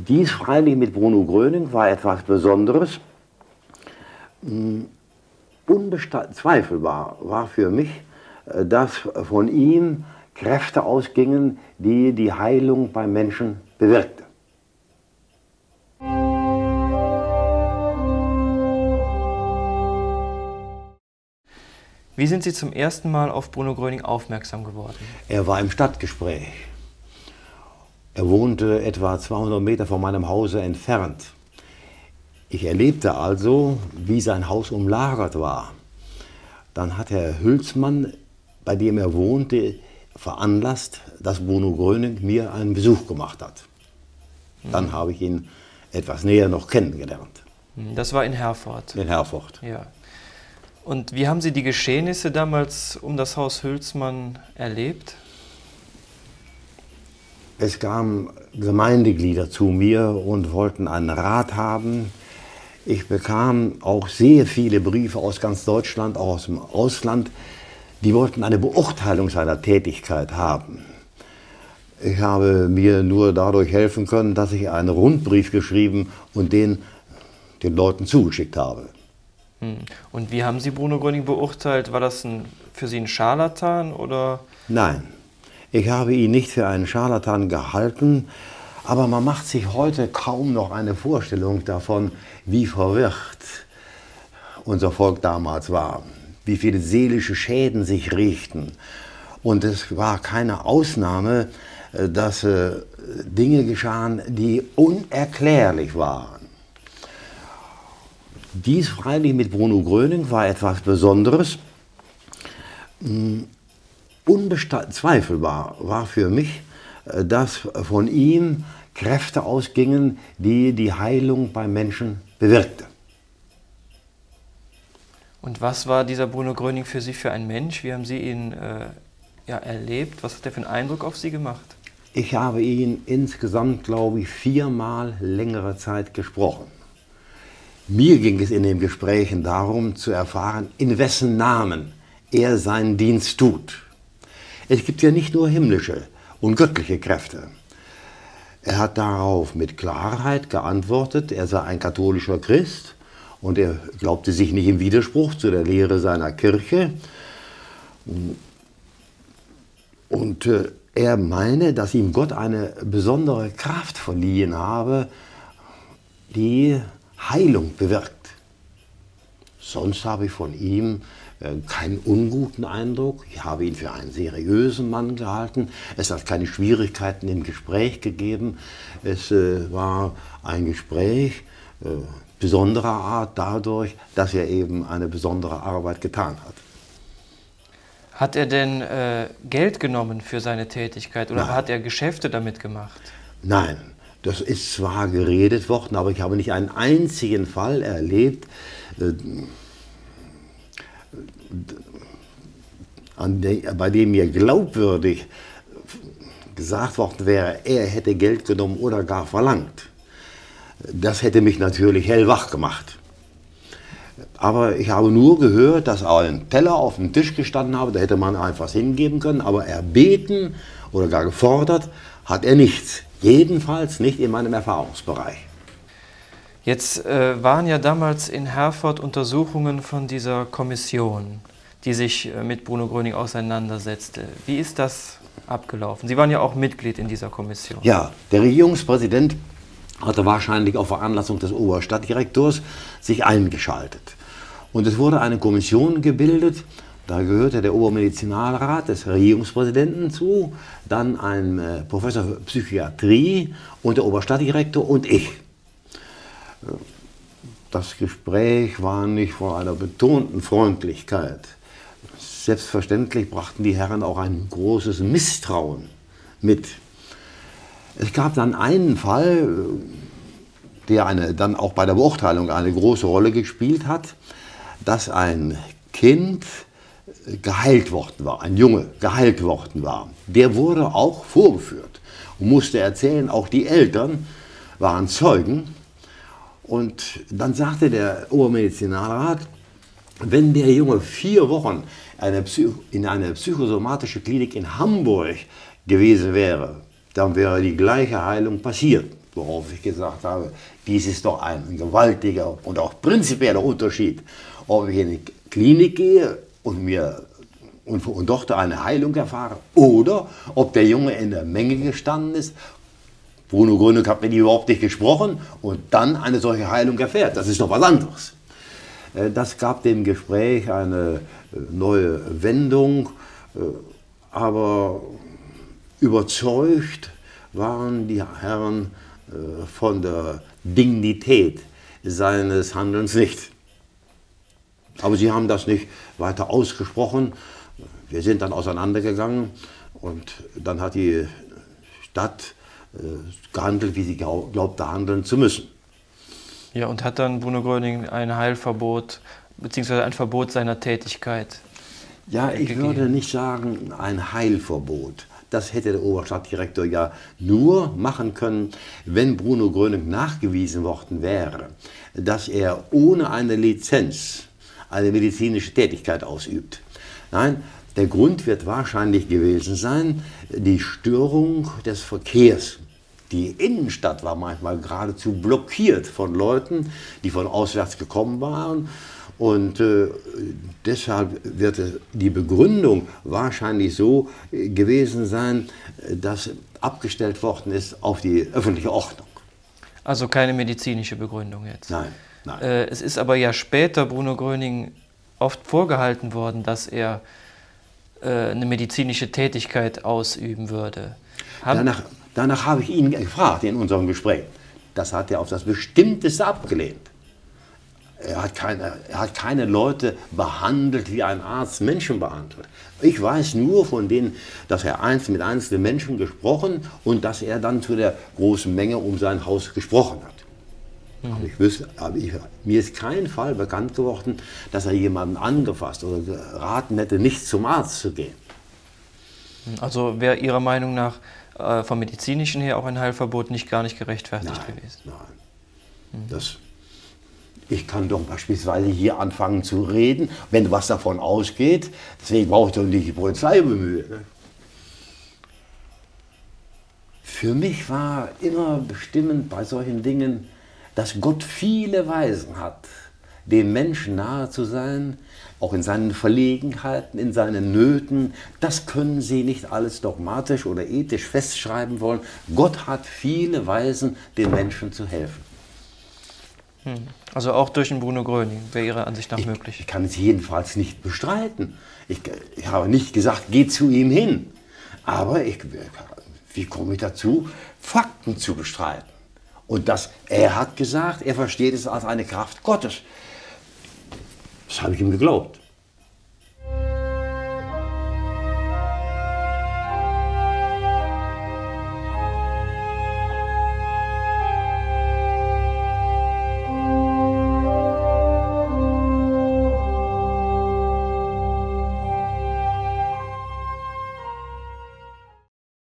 Dies freilich mit Bruno Gröning war etwas Besonderes. Unbezweifelbar war für mich, dass von ihm Kräfte ausgingen, die die Heilung beim Menschen bewirkte. Wie sind Sie zum ersten Mal auf Bruno Gröning aufmerksam geworden? Er war im Stadtgespräch. Er wohnte etwa 200 Meter von meinem Hause entfernt. Ich erlebte also, wie sein Haus umlagert war. Dann hat Herr Hülsmann, bei dem er wohnte, veranlasst, dass Bruno Gröning mir einen Besuch gemacht hat. Dann habe ich ihn etwas näher noch kennengelernt. Das war in Herford? In Herford. Ja. Und wie haben Sie die Geschehnisse damals um das Haus Hülsmann erlebt? Es kamen Gemeindeglieder zu mir und wollten einen Rat haben. Ich bekam auch sehr viele Briefe aus ganz Deutschland, auch aus dem Ausland. Die wollten eine Beurteilung seiner Tätigkeit haben. Ich habe mir nur dadurch helfen können, dass ich einen Rundbrief geschrieben und den Leuten zugeschickt habe. Und wie haben Sie Bruno Gröning beurteilt? War das für Sie ein Scharlatan oder? Nein, ich habe ihn nicht für einen Scharlatan gehalten, aber man macht sich heute kaum noch eine Vorstellung davon, wie verwirrt unser Volk damals war, wie viele seelische Schäden sich richten. Und es war keine Ausnahme, dass Dinge geschahen, die unerklärlich waren. Dies freilich mit Bruno Gröning war etwas Besonderes. Unbezweifelbar war für mich, dass von ihm Kräfte ausgingen, die die Heilung beim Menschen bewirkte. Und was war dieser Bruno Gröning für Sie für ein Mensch? Wie haben Sie ihn erlebt? Was hat er für einen Eindruck auf Sie gemacht? Ich habe ihn insgesamt, glaube ich, 4-mal längere Zeit gesprochen. Mir ging es in den Gesprächen darum, zu erfahren, in wessen Namen er seinen Dienst tut. Es gibt ja nicht nur himmlische und göttliche Kräfte. Er hat darauf mit Klarheit geantwortet, er sei ein katholischer Christ und er glaubte sich nicht im Widerspruch zu der Lehre seiner Kirche. Und er meine, dass ihm Gott eine besondere Kraft verliehen habe, die Heilung bewirkt. Sonst habe ich von ihm keinen unguten Eindruck. Ich habe ihn für einen seriösen Mann gehalten. Es hat keine Schwierigkeiten im Gespräch gegeben. Es war ein Gespräch besonderer Art dadurch, dass er eben eine besondere Arbeit getan hat. Hat er denn Geld genommen für seine Tätigkeit oder Nein. hat er Geschäfte damit gemacht? Nein. Das ist zwar geredet worden, aber ich habe nicht einen einzigen Fall erlebt, bei dem mir glaubwürdig gesagt worden wäre, er hätte Geld genommen oder gar verlangt. Das hätte mich natürlich hellwach gemacht. Aber ich habe nur gehört, dass ein Teller auf dem Tisch gestanden habe, da hätte man einfach hingeben können, aber erbeten oder gar gefordert hat er nichts. Jedenfalls nicht in meinem Erfahrungsbereich. Jetzt waren ja damals in Herford Untersuchungen von dieser Kommission, die sich mit Bruno Gröning auseinandersetzte. Wie ist das abgelaufen? Sie waren ja auch Mitglied in dieser Kommission. Ja, der Regierungspräsident hatte wahrscheinlich auf Veranlassung des Oberstadtdirektors sich eingeschaltet. Und es wurde eine Kommission gebildet. Da gehörte der Obermedizinalrat des Regierungspräsidenten zu, dann ein Professor für Psychiatrie und der Oberstadtdirektor und ich. Das Gespräch war nicht von einer betonten Freundlichkeit. Selbstverständlich brachten die Herren auch ein großes Misstrauen mit. Es gab dann einen Fall, der dann auch bei der Beurteilung eine große Rolle gespielt hat, dass ein Kind geheilt worden war, ein Junge geheilt worden war. Der wurde auch vorgeführt und musste erzählen, auch die Eltern waren Zeugen. Und dann sagte der Obermedizinalrat, wenn der Junge 4 Wochen in eine psychosomatische Klinik in Hamburg gewesen wäre, dann wäre die gleiche Heilung passiert. worauf ich gesagt habe, dies ist doch ein gewaltiger und auch prinzipieller Unterschied, ob ich in die Klinik gehe und dort eine Heilung erfahre oder ob der Junge in der Menge gestanden ist. Bruno Gröning hat mit ihm überhaupt nicht gesprochen und dann eine solche Heilung erfährt. Das ist doch was anderes. Das gab dem Gespräch eine neue Wendung, aber überzeugt waren die Herren von der Dignität seines Handelns nicht. Aber sie haben das nicht weiter ausgesprochen. Wir sind dann auseinandergegangen und dann hat die Stadt gehandelt, wie sie glaubte handeln zu müssen. Ja, und hat dann Bruno Gröning ein Heilverbot bzw. ein Verbot seiner Tätigkeit? Ja, ich würde nicht sagen ein Heilverbot. Das hätte der Oberstadtdirektor ja nur machen können, wenn Bruno Gröning nachgewiesen worden wäre, dass er ohne eine Lizenz eine medizinische Tätigkeit ausübt. Nein, der Grund wird wahrscheinlich gewesen sein, die Störung des Verkehrs. Die Innenstadt war manchmal geradezu blockiert von Leuten, die von auswärts gekommen waren. Und deshalb wird die Begründung wahrscheinlich so gewesen sein, dass abgestellt worden ist auf die öffentliche Ordnung. Also keine medizinische Begründung jetzt? Nein, nein. Es ist aber ja später Bruno Gröning oft vorgehalten worden, dass er eine medizinische Tätigkeit ausüben würde. Danach habe ich ihn gefragt in unserem Gespräch. Das hat er auf das Bestimmteste abgelehnt. Er hat keine Leute behandelt, wie ein Arzt Menschen behandelt. Ich weiß nur von denen, dass er mit einzelnen Menschen gesprochen und dass er dann zu der großen Menge um sein Haus gesprochen hat. Aber mir ist kein Fall bekannt geworden, dass er jemanden angefasst oder geraten hätte, nicht zum Arzt zu gehen. Also wäre Ihrer Meinung nach vom medizinischen her auch ein Heilverbot gar nicht gerechtfertigt gewesen? Nein. Ich kann doch beispielsweise hier anfangen zu reden, wenn was davon ausgeht. Deswegen brauche ich doch nicht die Polizei bemühen. Ne? Für mich war immer bestimmend bei solchen Dingen, dass Gott viele Weisen hat, dem Menschen nahe zu sein, auch in seinen Verlegenheiten, in seinen Nöten. Das können Sie nicht alles dogmatisch oder ethisch festschreiben wollen. Gott hat viele Weisen, den Menschen zu helfen. Also auch durch den Bruno Gröning wäre Ihrer Ansicht nach möglich? Ich kann es jedenfalls nicht bestreiten. Ich habe nicht gesagt, geh zu ihm hin. Aber wie komme ich dazu, Fakten zu bestreiten? Und er hat gesagt, er versteht es als eine Kraft Gottes. Das habe ich ihm geglaubt.